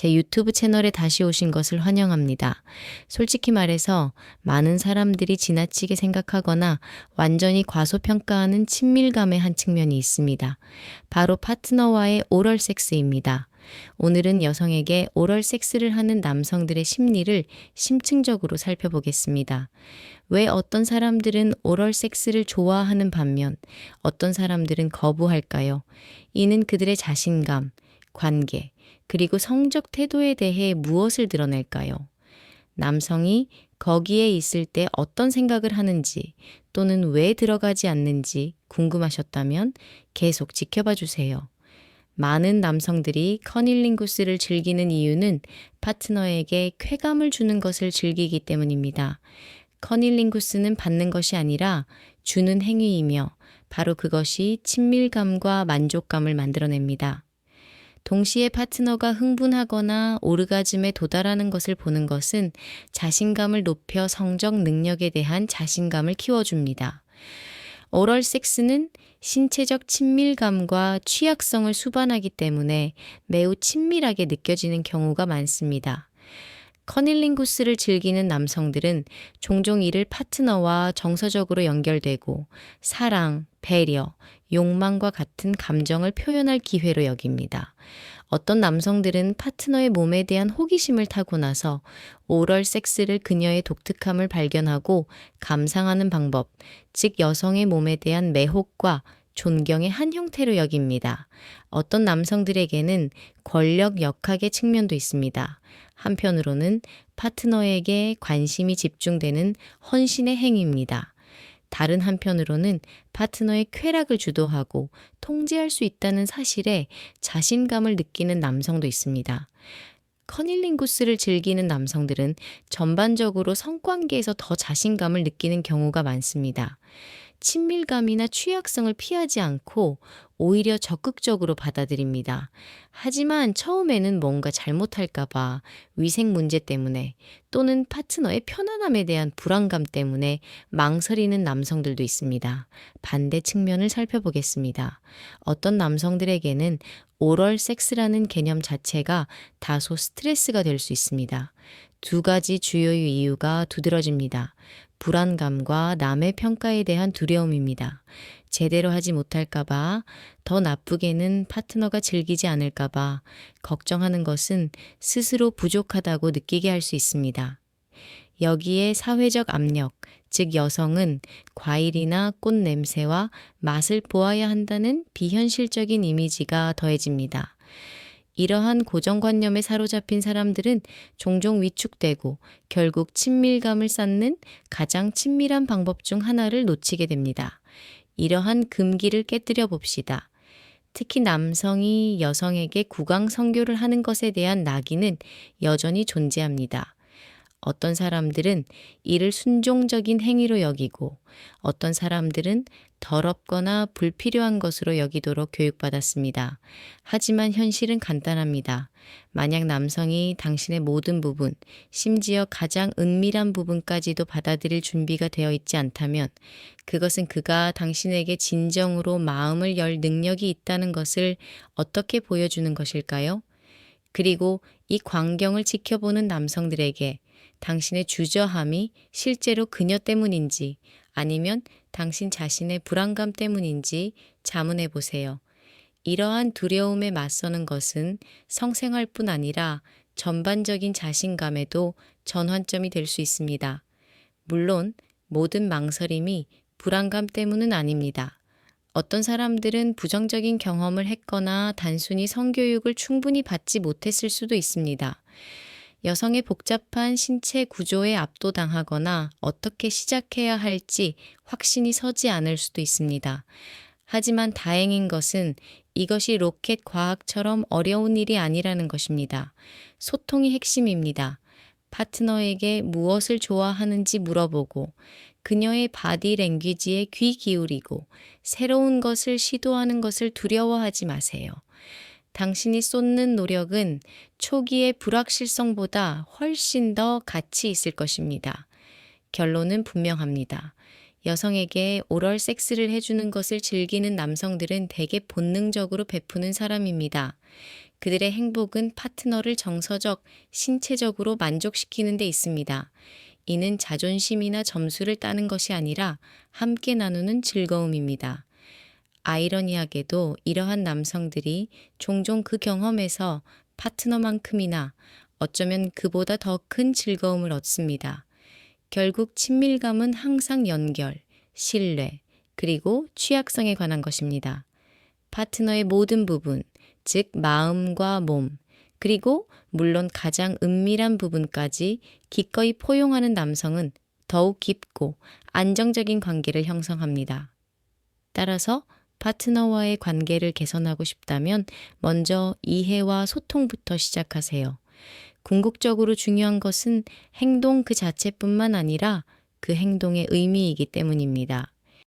제 유튜브 채널에 다시 오신 것을 환영합니다. 솔직히 말해서 많은 사람들이 지나치게 생각하거나 완전히 과소평가하는 친밀감의 한 측면이 있습니다. 바로 파트너와의 오럴 섹스입니다. 오늘은 여성에게 오럴 섹스를 하는 남성들의 심리를 심층적으로 살펴보겠습니다. 왜 어떤 사람들은 오럴 섹스를 좋아하는 반면 어떤 사람들은 거부할까요? 이는 그들의 자신감, 관계, 그리고 성적 태도에 대해 무엇을 드러낼까요? 남성이 거기에 있을 때 어떤 생각을 하는지 또는 왜 들어가지 않는지 궁금하셨다면 계속 지켜봐 주세요. 많은 남성들이 커닐링구스를 즐기는 이유는 파트너에게 쾌감을 주는 것을 즐기기 때문입니다. 커닐링구스는 받는 것이 아니라 주는 행위이며 바로 그것이 친밀감과 만족감을 만들어냅니다. 동시에 파트너가 흥분하거나 오르가즘에 도달하는 것을 보는 것은 자신감을 높여 성적 능력에 대한 자신감을 키워줍니다. 오럴 섹스는 신체적 친밀감과 취약성을 수반하기 때문에 매우 친밀하게 느껴지는 경우가 많습니다. 커닐링구스를 즐기는 남성들은 종종 이를 파트너와 정서적으로 연결되고 사랑, 배려, 욕망과 같은 감정을 표현할 기회로 여깁니다. 어떤 남성들은 파트너의 몸에 대한 호기심을 타고나서 오럴 섹스를 그녀의 독특함을 발견하고 감상하는 방법, 즉 여성의 몸에 대한 매혹과 존경의 한 형태로 여깁니다. 어떤 남성들에게는 권력 역학의 측면도 있습니다. 한편으로는 파트너에게 관심이 집중되는 헌신의 행위입니다. 다른 한편으로는 파트너의 쾌락을 주도하고 통제할 수 있다는 사실에 자신감을 느끼는 남성도 있습니다. 커닐링구스를 즐기는 남성들은 전반적으로 성관계에서 더 자신감을 느끼는 경우가 많습니다. 친밀감이나 취약성을 피하지 않고 오히려 적극적으로 받아들입니다. 하지만 처음에는 뭔가 잘못할까봐 위생 문제 때문에 또는 파트너의 편안함에 대한 불안감 때문에 망설이는 남성들도 있습니다. 반대 측면을 살펴보겠습니다. 어떤 남성들에게는 오럴 섹스라는 개념 자체가 다소 스트레스가 될 수 있습니다. 두 가지 주요의 이유가 두드러집니다. 불안감과 남의 평가에 대한 두려움입니다. 제대로 하지 못할까봐, 더 나쁘게는 파트너가 즐기지 않을까봐 걱정하는 것은 스스로 부족하다고 느끼게 할 수 있습니다. 여기에 사회적 압력, 즉 여성은 과일이나 꽃 냄새와 맛을 보아야 한다는 비현실적인 이미지가 더해집니다. 이러한 고정관념에 사로잡힌 사람들은 종종 위축되고 결국 친밀감을 쌓는 가장 친밀한 방법 중 하나를 놓치게 됩니다. 이러한 금기를 깨뜨려 봅시다. 특히 남성이 여성에게 구강 성교를 하는 것에 대한 낙인은 여전히 존재합니다. 어떤 사람들은 이를 순종적인 행위로 여기고 어떤 사람들은 더럽거나 불필요한 것으로 여기도록 교육받았습니다. 하지만 현실은 간단합니다. 만약 남성이 당신의 모든 부분, 심지어 가장 은밀한 부분까지도 받아들일 준비가 되어 있지 않다면 그것은 그가 당신에게 진정으로 마음을 열 능력이 있다는 것을 어떻게 보여주는 것일까요? 그리고 이 광경을 지켜보는 남성들에게 당신의 주저함이 실제로 그녀 때문인지 아니면 당신 자신의 불안감 때문인지 자문해 보세요. 이러한 두려움에 맞서는 것은 성생활뿐 아니라 전반적인 자신감에도 전환점이 될 수 있습니다. 물론 모든 망설임이 불안감 때문은 아닙니다. 어떤 사람들은 부정적인 경험을 했거나 단순히 성교육을 충분히 받지 못했을 수도 있습니다. 여성의 복잡한 신체 구조에 압도당하거나 어떻게 시작해야 할지 확신이 서지 않을 수도 있습니다. 하지만 다행인 것은 이것이 로켓 과학처럼 어려운 일이 아니라는 것입니다. 소통이 핵심입니다. 파트너에게 무엇을 좋아하는지 물어보고 그녀의 바디 랭귀지에 귀 기울이고 새로운 것을 시도하는 것을 두려워하지 마세요. 당신이 쏟는 노력은 초기의 불확실성보다 훨씬 더 가치 있을 것입니다. 결론은 분명합니다. 여성에게 오럴 섹스를 해주는 것을 즐기는 남성들은 대개 본능적으로 베푸는 사람입니다. 그들의 행복은 파트너를 정서적, 신체적으로 만족시키는 데 있습니다. 이는 자존심이나 점수를 따는 것이 아니라 함께 나누는 즐거움입니다. 아이러니하게도 이러한 남성들이 종종 그 경험에서 파트너만큼이나 어쩌면 그보다 더 큰 즐거움을 얻습니다. 결국 친밀감은 항상 연결, 신뢰, 그리고 취약성에 관한 것입니다. 파트너의 모든 부분, 즉 마음과 몸, 그리고 물론 가장 은밀한 부분까지 기꺼이 포용하는 남성은 더욱 깊고 안정적인 관계를 형성합니다. 따라서 파트너와의 관계를 개선하고 싶다면 먼저 이해와 소통부터 시작하세요. 궁극적으로 중요한 것은 행동 그 자체뿐만 아니라 그 행동의 의미이기 때문입니다.